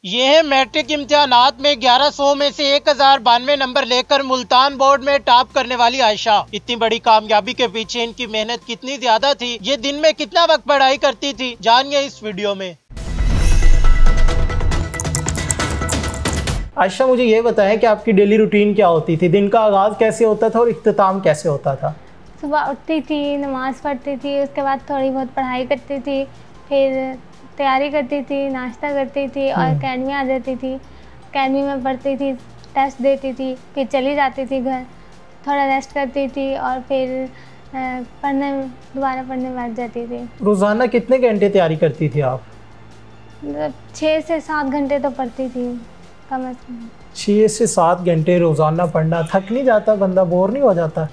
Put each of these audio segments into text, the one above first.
ये है मैट्रिक इम्तिहानात में 1100 में से 1092 नंबर लेकर मुल्तान बोर्ड में टॉप करने वाली आयशा। इतनी बड़ी कामयाबी के पीछे इनकी मेहनत कितनी ज्यादा थी, ये दिन में कितना वक्त पढ़ाई करती थी, जानिए इस वीडियो में। आयशा, मुझे ये बताएं कि आपकी डेली रूटीन क्या होती थी, दिन का आगाज़ कैसे होता था और इख्तिताम कैसे होता था? सुबह उठती थी, नमाज़ पढ़ती थी, उसके बाद थोड़ी बहुत पढ़ाई करती थी, फिर तैयारी करती थी, नाश्ता करती थी और अकेडमी आ जाती थी। अकेडमी में पढ़ती थी, टेस्ट देती थी, फिर चली जाती थी घर, थोड़ा रेस्ट करती थी और फिर दोबारा पढ़ने बैठ जाती थी। रोज़ाना कितने घंटे तैयारी करती थी आप? मतलब 6 से 7 घंटे तो पढ़ती थी कम से कम। 6 से 7 घंटे रोज़ाना पढ़ना, थक नहीं जाता बंदा, बोर नहीं हो जाता?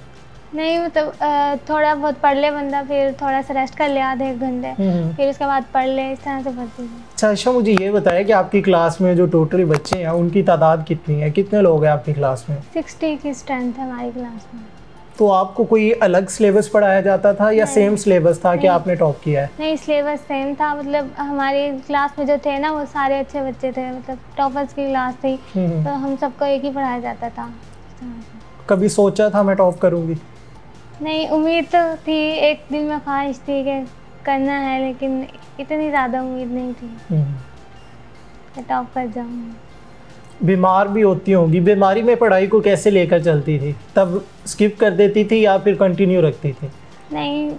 नहीं, मतलब थोड़ा बहुत पढ़ ले बंदा, फिर थोड़ा सा रेस्ट कर ले आधे 1 घंटे, फिर उसके बाद पढ़ ले, इस तरह से पढ़ती हूँ। अच्छा आयशा, मुझे ये बताया कि आपकी क्लास में जो टोटली बच्चे हैं उनकी तादाद कितनी है, कितने लोग हैं आपकी क्लास में? 60 की स्ट्रेंथ है हमारी क्लास में। तो आपको कोई अलग सिलेबस पढ़ाया जाता था या सेम सिलेबस था कि आपने टॉप किया है? नहीं, सिलेबस सेम था। मतलब हमारी क्लास में जो थे ना वो सारे अच्छे बच्चे थे, मतलब टॉपर्स की क्लास थी, तो हम सबको एक ही पढ़ाया जाता था। कभी सोचा था मैं टॉप करूँगी? नहीं, उम्मीद तो थी, एक दिल में ख्वाहिश थी कि करना है, लेकिन इतनी ज़्यादा उम्मीद नहीं थी कि टॉप कर जाऊँगी। बीमार भी होती होंगी, बीमारी में पढ़ाई को कैसे लेकर चलती थी? तब स्किप कर देती थी या फिर कंटिन्यू रखती थी? नहीं,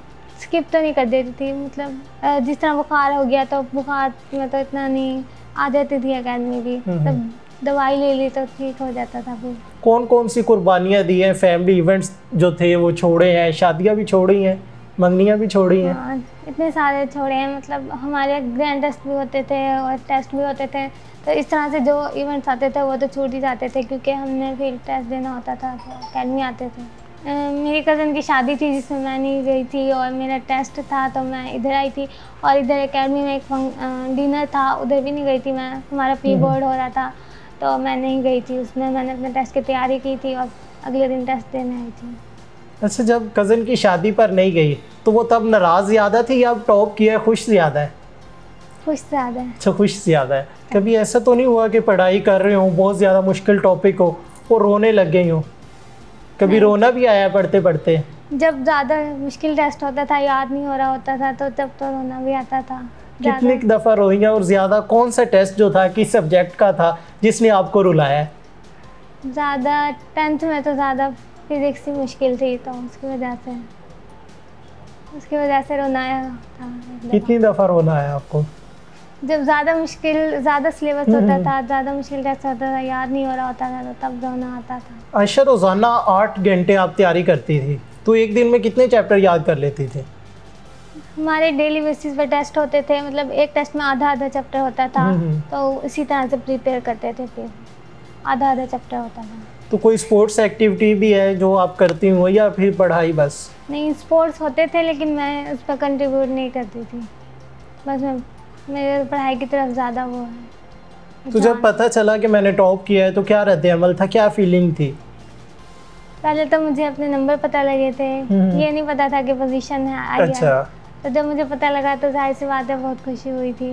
स्किप तो नहीं कर देती थी। मतलब जिस तरह बुखार हो गया तो बुखार में तो इतना नहीं, आ जाती थी अकेडमी भी, तब दवाई ले ली तो ठीक हो जाता था। फिर कौन कौन सी कुर्बानियाँ दी हैं? फैमिली इवेंट्स जो थे वो छोड़े हैं, शादियाँ भी छोड़ी हैं, मंगनियाँ भी छोड़ी हैं? हाँ, इतने सारे छोड़े हैं। मतलब हमारे ग्रैंड टेस्ट भी होते थे और टेस्ट भी होते थे, तो इस तरह से जो इवेंट्स आते थे वो तो छूट ही जाते थे, क्योंकि हमने फिर टेस्ट देना होता था, तो अकेडमी आते थे। मेरी कज़न की शादी थी जिसमें मैं नहीं गई थी, और मेरा टेस्ट था तो मैं इधर आई थी, और इधर अकेडमी में एक डिनर था, उधर भी नहीं गई थी मैं। हमारा प्री बोर्ड हो रहा था तो मैं नहीं गई थी उसमें। मैंने अपने टेस्ट की तैयारी की थी और अगले दिन टेस्ट देने आई थी। अच्छा, जब कज़न की शादी पर नहीं गई तो वो तब नाराज़ ज़्यादा थी या टॉप किया खुश ज़्यादा है? खुश ज़्यादा है। अच्छा, खुश ज़्यादा है। कभी ऐसा तो नहीं हुआ कि पढ़ाई कर रहे हो, बहुत ज़्यादा मुश्किल टॉपिक हो और रोने लग गई हो? कभी रोना भी आया पढ़ते पढ़ते? जब ज़्यादा मुश्किल टेस्ट होता था, याद नहीं हो रहा होता था, तो तब तो रोना भी आता था। कितनी दफ़ा रोई हैं और ज़्यादा कौन सा टेस्ट जो था, किस सब्जेक्ट का था जिसने आपको रुलाया? ज़्यादा 10th में तो ज़्यादा फिज़िक्स ही मुश्किल थी, तो उसकी वजह से रोना आया था। कितनी दफ़ा रोना आया आपको? जब ज़्यादा सिलेबस होता था, ज़्यादा मुश्किल टेस्ट होता था, याद नहीं हो रहा होता था, तो तब रोना आता था। आयशा, रोज़ाना 8 घंटे आप तैयारी करती थी, तो एक दिन में कितने चैप्टर याद कर लेती थी? हमारे डेली बेसिस पे टेस्ट होते थे, मतलब एक टेस्ट में आधा चैप्टर होता था, तो इसी तरह से प्रिपेयर करते थे, फिर आधा चैप्टर होता था। तो कोई स्पोर्ट्स एक्टिविटी भी है जो आप करती हो या फिर पढ़ाई बस? नहीं, स्पोर्ट्स होते थे लेकिन मैं उस पर कंट्रीब्यूट नहीं करती थी, बस मेरे पढ़ाई की तरफ ज़्यादा वो है। तो जब पता चला कि मैंने टॉप किया है तो क्या रद्द-ए-अमल था, क्या फीलिंग थी? पहले तो मुझे अपने नंबर पता लगे थे, ये नहीं पता था कि पोजीशन है आ गया। अच्छा। तो जब मुझे पता लगा तो जाहिर सी बात है बहुत खुशी हुई थी,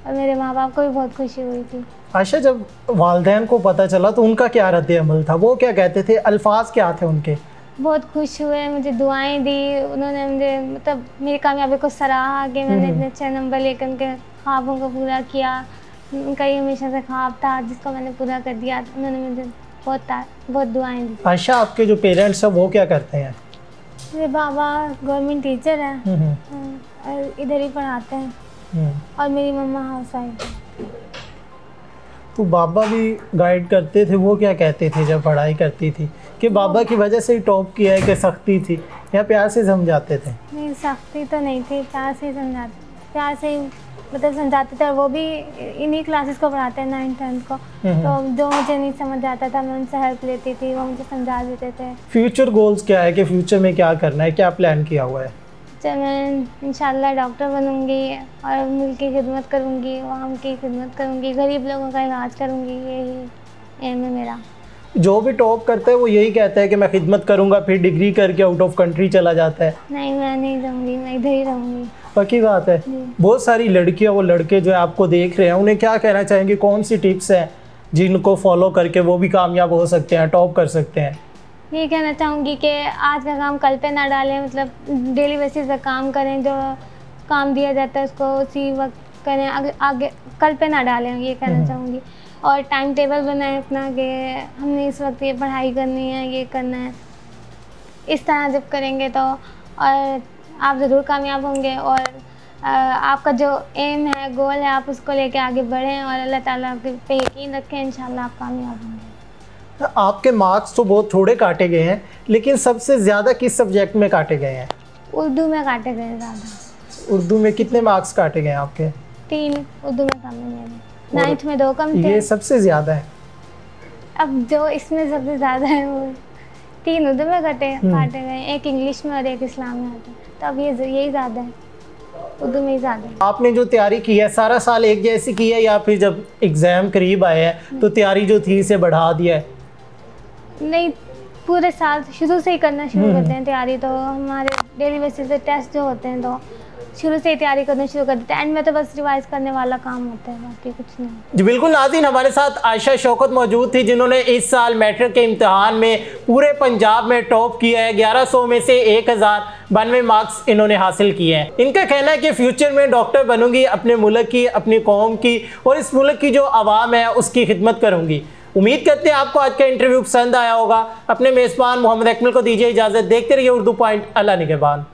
और मेरे माँ बाप को भी बहुत खुशी हुई थी। आयशा, जब वालिदैन को पता चला तो उनका क्या रद्द-ए-अमल था, वो क्या कहते थे, अल्फाज क्या थे उनके? बहुत खुश हुए, मुझे दुआएं दी, उन्होंने मुझे मतलब मेरी कामयाबी को सराहा कि मैंने इतने अच्छे नंबर लेकर उनके ख्वाबों को पूरा किया। उनका ये हमेशा से ख्वाब था जिसको मैंने पूरा कर दिया, तो उन्होंने मुझे बहुत दुआएं दी। आयशा, आपके जो पेरेंट्स हैं वो क्या करते हैं? मेरे बाबा गवर्नमेंट टीचर हैं और इधर ही पढ़ाते हैं, और मेरी मम्मा हाउसवाइफ है। तो बाबा भी गाइड करते थे, वो क्या कहते थे जब पढ़ाई करती थी कि बाबा की वजह से ही टॉप किया है, कि सख्ती थी या प्यार से समझाते थे? नहीं, सख्ती तो नहीं थी, प्यार से ही मतलब समझाते थे। और वो भी इन्हीं क्लासेस को पढ़ाते हैं, 9th 10th को, तो जो मुझे नहीं समझ आता था मैं उनसे हेल्प लेती थी, वो मुझे समझा देते थे। फ्यूचर गोल्स क्या है कि फ्यूचर में क्या करना है, क्या प्लान किया हुआ है? जब मैं इंशाल्लाह डॉक्टर बनूंगी और मुल्क की खिदमत करूंगी, आवाम की खिदमत करूंगी, गरीब लोगों का इलाज करूंगी, यही एम है मेरा। जो भी टॉप करता है वो यही कहता है कि मैं खिदमत करूंगा, फिर डिग्री करके आउट ऑफ कंट्री चला जाता है। नहीं, मैं नहीं रहूँगी, मैं इधर ही रहूँगी। पक्की बात है। बहुत सारी लड़कियां, वो लड़के जो आपको देख रहे हैं, उन्हें क्या कहना चाहेंगे, कौन सी टिप्स हैं जिनको फॉलो करके वो भी कामयाब हो सकते हैं, टॉप कर सकते हैं? ये कहना चाहूँगी कि आज का काम कल पे ना डालें, मतलब डेली बेसिस पे काम करें, जो काम दिया जाता है उसको उसी वक्त करें, आगे कल पे ना डालें, ये कहना चाहूँगी। और टाइम टेबल बनाएं अपना कि हमने इस वक्त ये पढ़ाई करनी है, ये करना है। इस तरह जब करेंगे तो और आप ज़रूर कामयाब होंगे। और आपका जो एम है, गोल है, आप उसको लेके आगे बढ़ें और अल्लाह ताला पे यकीन रखें, इंशाल्लाह आप कामयाब होंगे। आपके मार्क्स तो बहुत थोड़े काटे गए हैं, लेकिन सबसे ज़्यादा किस सब्जेक्ट में काटे गए हैं? उर्दू में काटे गए ज़्यादा। उर्दू में कितने मार्क्स काटे गए आपके? 3 उर्दू में कम है मेरे, 9th में 2 कम थे। ये सबसे ज़्यादा है। अब जो इसमें सबसे ज़्यादा है वो 3 उर्दू में काटे गए, 1 इंग्लिश में और 1 इस्लाम में आते, तो अब यही ज़्यादा है, उर्दू में ही ज़्यादा है। आपने जो तैयारी की है सारा साल एक जैसी की है या फिर जब एग्ज़ाम करीब आए हैं तो तैयारी जो थी इसे बढ़ा दिया है? नहीं, पूरे साल शुरू से ही करना शुरू करते हैं तैयारी। तो हमारे डेली बेसिस पे टेस्ट जो होते हैं तो शुरू से ही तैयारी करना शुरू कर देते हैं, एंड में तो बस रिवाइज करने वाला काम होता है, बाकी कुछ नहीं। जी बिल्कुल नाज़रीन, हमारे साथ आयशा शौकत मौजूद थी जिन्होंने इस साल मैट्रिक के इम्तिहान में पूरे पंजाब में टॉप किया है। 1100 में से 1092 मार्क्स इन्होंने हासिल किए हैं। इनका कहना है कि फ्यूचर में डॉक्टर बनूंगी, अपने मुल्क की, अपनी कौम की और इस मुल्क की जो आवाम है उसकी खिदमत करूंगी। उम्मीद करते हैं आपको आज का इंटरव्यू पसंद आया होगा। अपने मेज़बान मोहम्मद अकमल को दीजिए इजाज़त। देखते रहिए उर्दू पॉइंट। अल्लाह निगहबान।